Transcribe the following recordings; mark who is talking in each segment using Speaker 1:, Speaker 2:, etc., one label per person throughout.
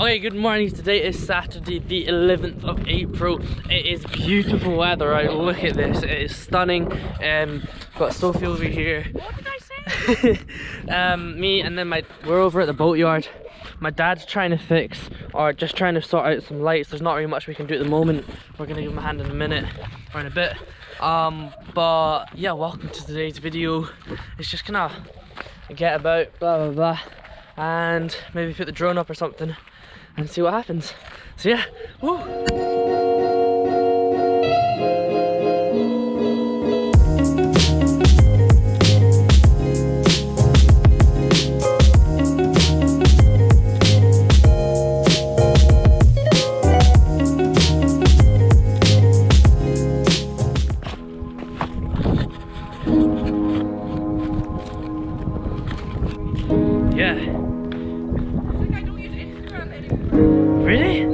Speaker 1: Okay, good morning. Today is Saturday, the 11th of April. It is beautiful weather, right? Look at this. It is stunning. Got Sophie over here.
Speaker 2: What did I say?
Speaker 1: Me and then we're over at the boatyard. My dad's trying to fix, or just trying to sort out some lights. There's not really much we can do at the moment. We're gonna give him a hand in a minute, or in a bit. But yeah, welcome to today's video. It's just gonna get about, blah blah blah, and maybe put the drone up or something and see what happens. So yeah, woo! Yeah. Really?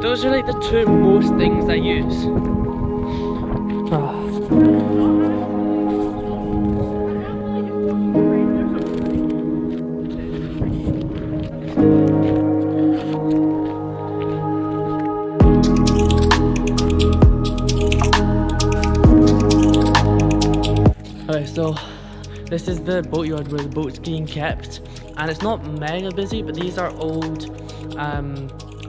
Speaker 1: Those are like the two most things I use. Okay, so this is the boatyard where the boat's being kept, and it's not mega busy, but these are old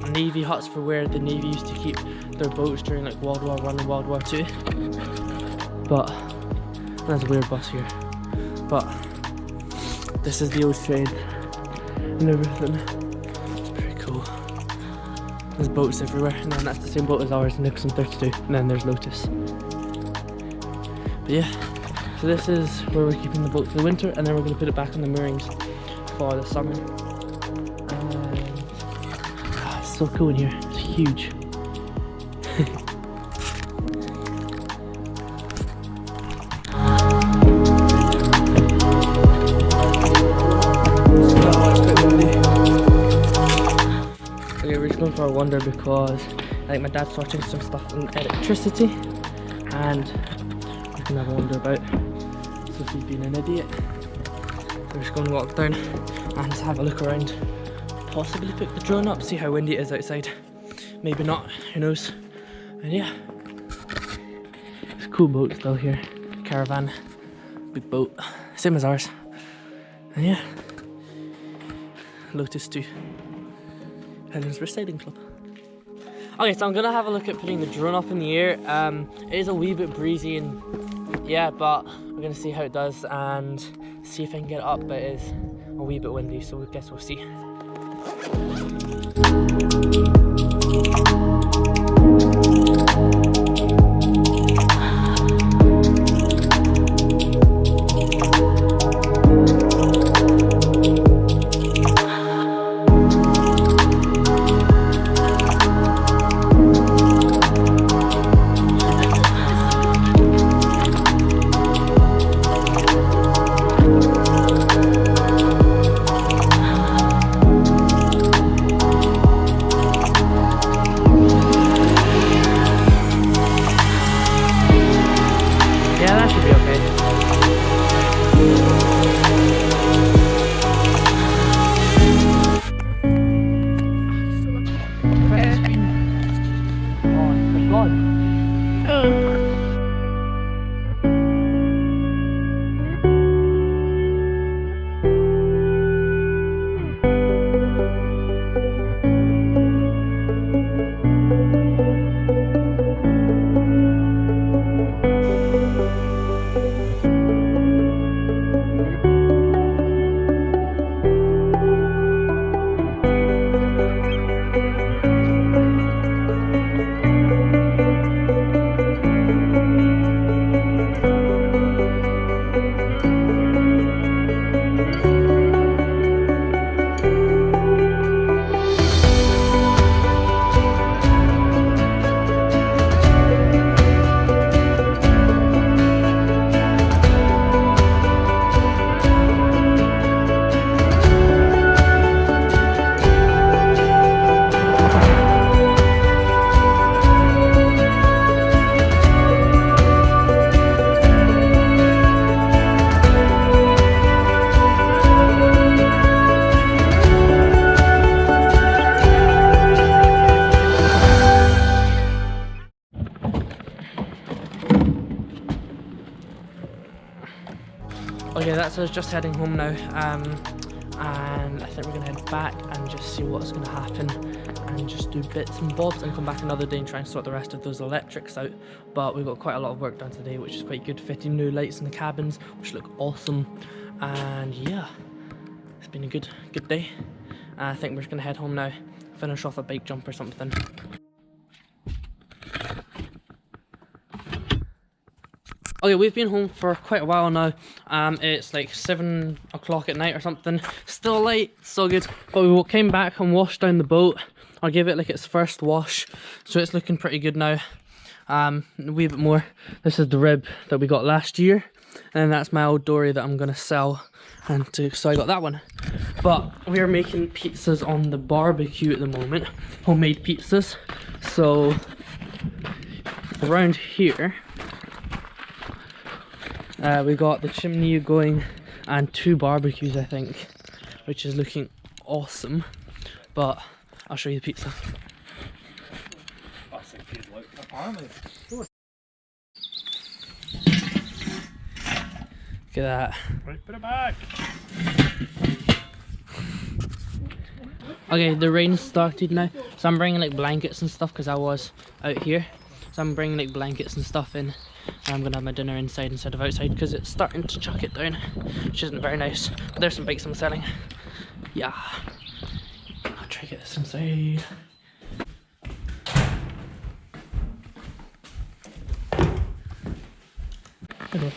Speaker 1: Navy huts for where the Navy used to keep their boats during like World War I and World War II. But there's a weird bus here. But this is the old train and everything. It's pretty cool. There's boats everywhere, and then that's the same boat as ours, Nixon 32, and then there's Lotus. But yeah. So this is where we're keeping the boat for the winter, and then we're going to put it back on the moorings for the summer. And it's so cool in here. It's huge. Okay, we're just going for a wander because like my dad's sorting some stuff on electricity, and we can have a wander about. Sophie's being an idiot. So we're just going to walk down and just have a look around. Possibly pick the drone up, see how windy it is outside. Maybe not, who knows. And yeah, it's a cool boat still here. Caravan, big boat, same as ours. And yeah, Lotus 2, Helen's Recycling Club. Okay, so I'm gonna have a look at putting the drone up in the air. It is a wee bit breezy and yeah, but we're gonna see how it does and see if I can get it up, but it is a wee bit windy, so I guess we'll see. pizzas, just heading home now. And I think we're gonna head back and just see what's gonna happen and just do bits and bobs and come back another day and try and sort the rest of those electrics out. But we've got quite a lot of work done today, which is quite good, fitting new lights in the cabins, which look awesome. And yeah, it's been a good day. I think we're just gonna head home now, finish off a bike jump or something. Okay, we've been home for quite a while now. It's like 7 o'clock at night or something. Still light, so good. But we came back and washed down the boat. I'll give it like its first wash, so it's looking pretty good now. A wee bit more. This is the rib that we got last year, and that's my old dory that I'm gonna sell. So I got that one. But we're making pizzas on the barbecue at the moment, homemade pizzas. So around here, we got the chimney going and 2 barbecues, I think, which is looking awesome. But I'll show you the pizza.
Speaker 3: That's a good look. Apparently.
Speaker 1: Look at that.
Speaker 3: Right, put it back.
Speaker 1: Okay, the rain started now, so I'm bringing like blankets and stuff because I was out here. So I'm bringing like blankets and stuff in, and I'm gonna have my dinner inside instead of outside because it's starting to chuck it down, which isn't very nice. But there's some bikes I'm selling. Yeah, I'll try to get this inside. Okay.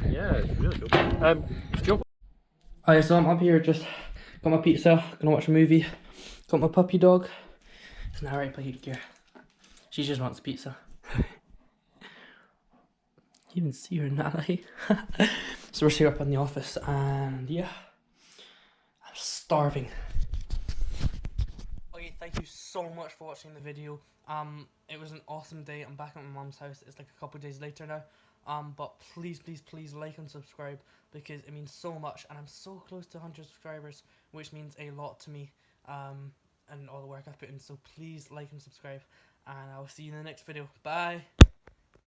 Speaker 3: Yeah, it's really cool.
Speaker 1: Alright, so I'm up here, just got my pizza, gonna watch a movie, got my puppy dog. It's now right played here. She just wants pizza. You can see her in that light. So we're here up in the office, and yeah, I'm starving. Okay, thank you so much for watching the video. It was an awesome day. I'm back at my mom's house. It's like a couple days later now. But please like and subscribe because it means so much, and I'm so close to 100 subscribers, which means a lot to me. And all the work I've put in. So please like and subscribe, and I will see you in the next video. Bye.